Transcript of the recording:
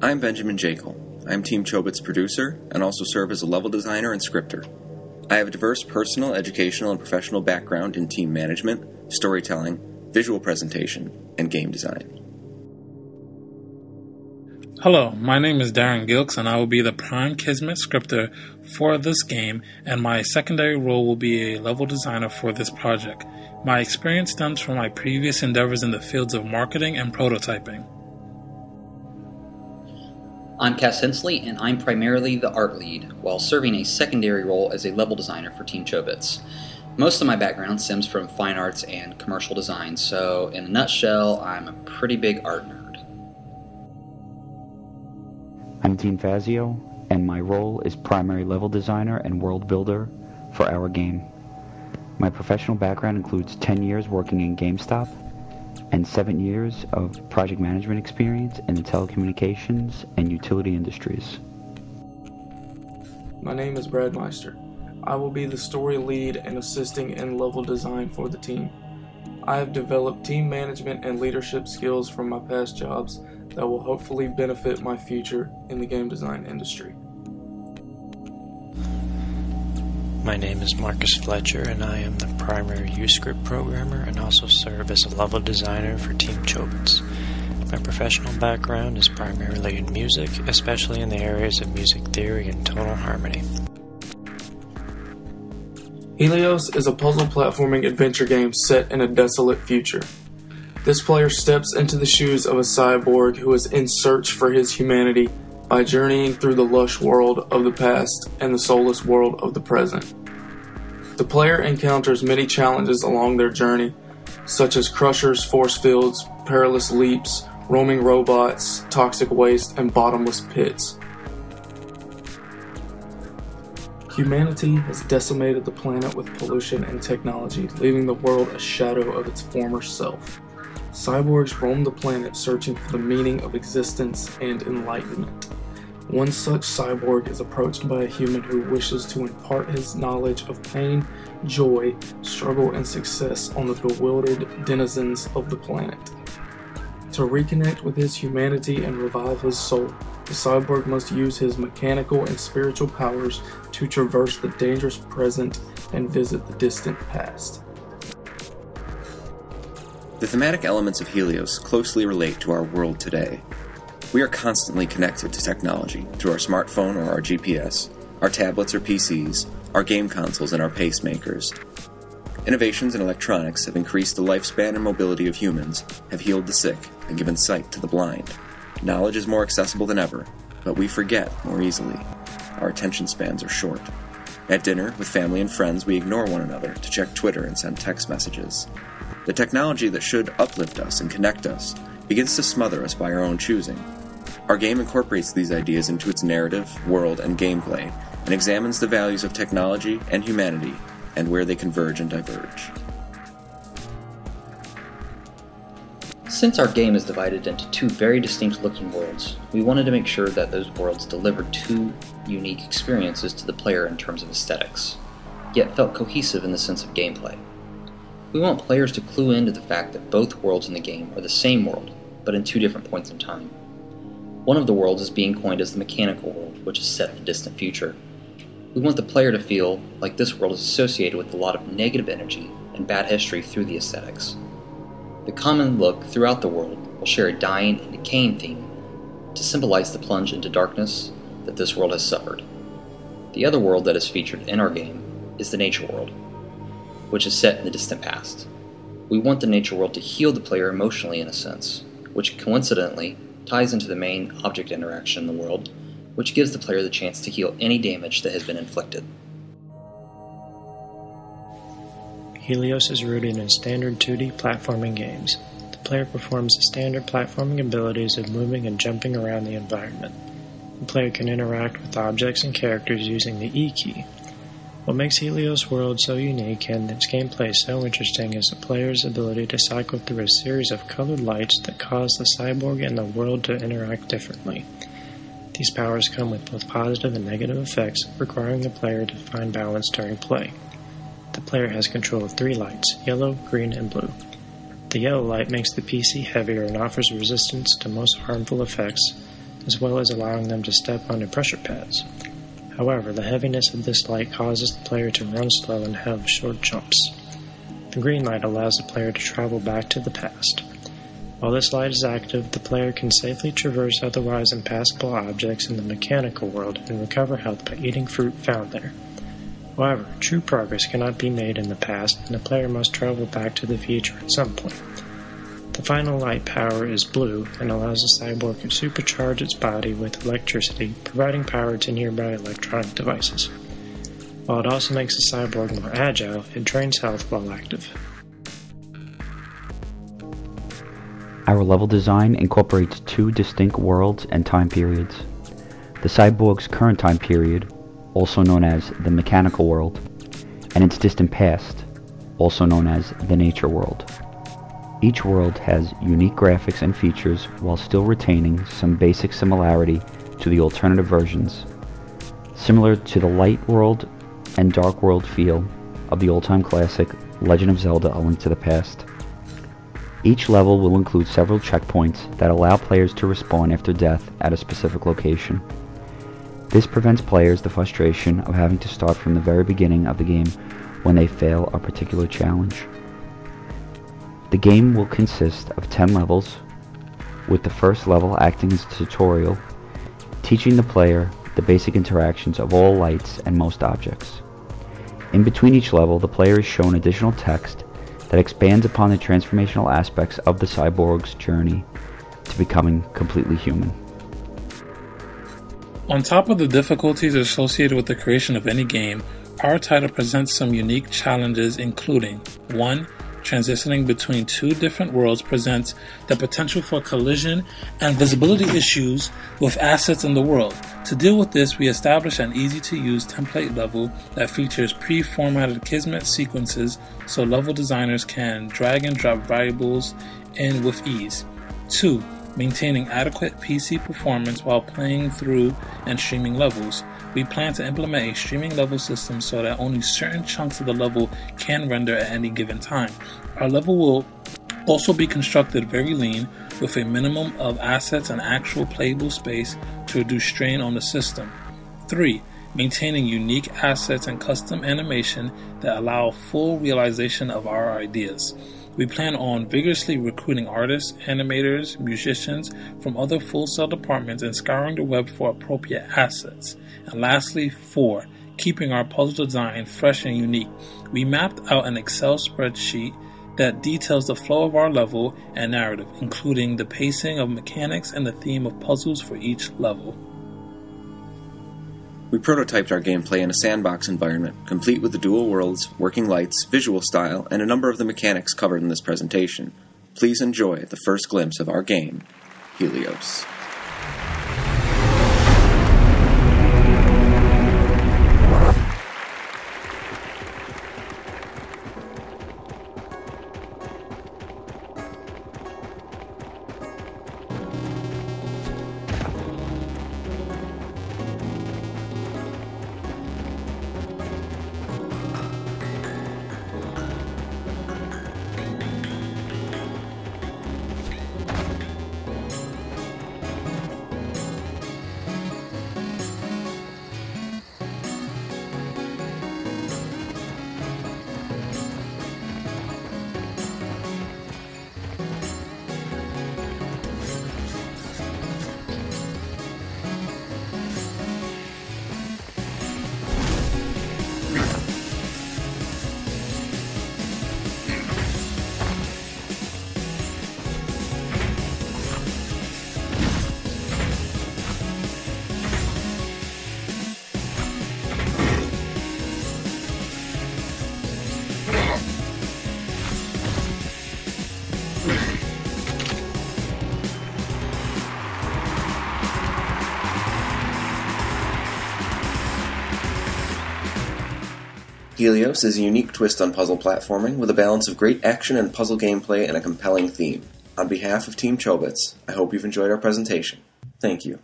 I'm Benjamin Jaekle. I'm Team Chobits' producer and also serve as a level designer and scripter. I have a diverse personal, educational, and professional background in team management, storytelling, visual presentation, and game design. Hello, my name is Darren Gilkes, and I will be the prime Kismet scripter for this game, and my secondary role will be a level designer for this project. My experience stems from my previous endeavors in the fields of marketing and prototyping. I'm Hensley, and I'm primarily the art lead, while serving a secondary role as a level designer for Team Chobits. Most of my background stems from fine arts and commercial design, so in a nutshell, I'm a pretty big art nerd. I'm Team Fazio, and my role is primary level designer and world builder for our game. My professional background includes 10 years working in GameStop, and 7 years of project management experience in the telecommunications and utility industries. My name is Meister. I will be the story lead and assisting in level design for the team. I have developed team management and leadership skills from my past jobs that will hopefully benefit my future in the game design industry. My name is Fletcher, and I am the primary U-Script programmer and also serve as a level designer for Team Chobits. My professional background is primarily in music, especially in the areas of music theory and tonal harmony. Helios is a puzzle platforming adventure game set in a desolate future. This player steps into the shoes of a cyborg who is in search for his humanity by journeying through the lush world of the past and the soulless world of the present. The player encounters many challenges along their journey, such as crushers, force fields, perilous leaps, roaming robots, toxic waste, and bottomless pits. Humanity has decimated the planet with pollution and technology, leaving the world a shadow of its former self. Cyborgs roam the planet searching for the meaning of existence and enlightenment. One such cyborg is approached by a human who wishes to impart his knowledge of pain, joy, struggle, and success on the bewildered denizens of the planet. To reconnect with his humanity and revive his soul, the cyborg must use his mechanical and spiritual powers to traverse the dangerous present and visit the distant past. The thematic elements of Helios closely relate to our world today. We are constantly connected to technology through our smartphone or our GPS, our tablets or PCs, our game consoles, and our pacemakers. Innovations in electronics have increased the lifespan and mobility of humans, have healed the sick, and given sight to the blind. Knowledge is more accessible than ever, but we forget more easily. Our attention spans are short. At dinner, with family and friends, we ignore one another to check Twitter and send text messages. The technology that should uplift us and connect us begins to smother us by our own choosing. Our game incorporates these ideas into its narrative, world, and gameplay, and examines the values of technology and humanity, and where they converge and diverge. Since our game is divided into two very distinct looking worlds, we wanted to make sure that those worlds delivered two unique experiences to the player in terms of aesthetics, yet felt cohesive in the sense of gameplay. We want players to clue into the fact that both worlds in the game are the same world, but in two different points in time. One of the worlds is being coined as the mechanical world, which is set in the distant future. We want the player to feel like this world is associated with a lot of negative energy and bad history through the aesthetics. The common look throughout the world will share a dying and decaying theme to symbolize the plunge into darkness that this world has suffered. The other world that is featured in our game is the nature world, which is set in the distant past. We want the nature world to heal the player emotionally in a sense, which coincidentally ties into the main object interaction in the world, which gives the player the chance to heal any damage that has been inflicted. Helios is rooted in standard 2D platforming games. The player performs the standard platforming abilities of moving and jumping around the environment. The player can interact with objects and characters using the E key. What makes Helios World so unique and its gameplay so interesting is the player's ability to cycle through a series of colored lights that cause the cyborg and the world to interact differently. These powers come with both positive and negative effects, requiring the player to find balance during play. The player has control of 3 lights, yellow, green, and blue. The yellow light makes the PC heavier and offers resistance to most harmful effects. as well as allowing them to step onto pressure pads. However, the heaviness of this light causes the player to run slow and have short jumps. The green light allows the player to travel back to the past. While this light is active, the player can safely traverse otherwise impassable objects in the mechanical world and recover health by eating fruit found there. However, true progress cannot be made in the past, and the player must travel back to the future at some point. The final light power is blue and allows the cyborg to supercharge its body with electricity, providing power to nearby electronic devices. While it also makes the cyborg more agile, it drains health while active. Our level design incorporates two distinct worlds and time periods. The cyborg's current time period, also known as the mechanical world, and its distant past, also known as the nature world. Each world has unique graphics and features while still retaining some basic similarity to the alternative versions, similar to the light world and dark world feel of the old-time classic Legend of Zelda: A Link to the Past. Each level will include several checkpoints that allow players to respawn after death at a specific location. This prevents players the frustration of having to start from the very beginning of the game when they fail a particular challenge. The game will consist of 10 levels, with the first level acting as a tutorial, teaching the player the basic interactions of all lights and most objects. In between each level, the player is shown additional text that expands upon the transformational aspects of the cyborg's journey to becoming completely human. On top of the difficulties associated with the creation of any game, our title presents some unique challenges, including 1. Transitioning between two different worlds presents the potential for collision and visibility issues with assets in the world. To deal with this, we establish an easy-to-use template level that features pre-formatted Kismet sequences so level designers can drag and drop variables in with ease. 2. Maintaining adequate PC performance while playing through and streaming levels. We plan to implement a streaming level system so that only certain chunks of the level can render at any given time. Our level will also be constructed very lean, with a minimum of assets and actual playable space to reduce strain on the system. 3. Maintaining unique assets and custom animation that allow full realization of our ideas. We plan on vigorously recruiting artists, animators, musicians from other Full Sail departments and scouring the web for appropriate assets. And lastly, 4. Keeping our puzzle design fresh and unique. We mapped out an Excel spreadsheet that details the flow of our level and narrative, including the pacing of mechanics and the theme of puzzles for each level. We prototyped our gameplay in a sandbox environment, complete with the dual worlds, working lights, visual style, and a number of the mechanics covered in this presentation. Please enjoy the first glimpse of our game, Helios. Helios is a unique twist on puzzle platforming with a balance of great action and puzzle gameplay and a compelling theme. On behalf of Team Chobits, I hope you've enjoyed our presentation. Thank you.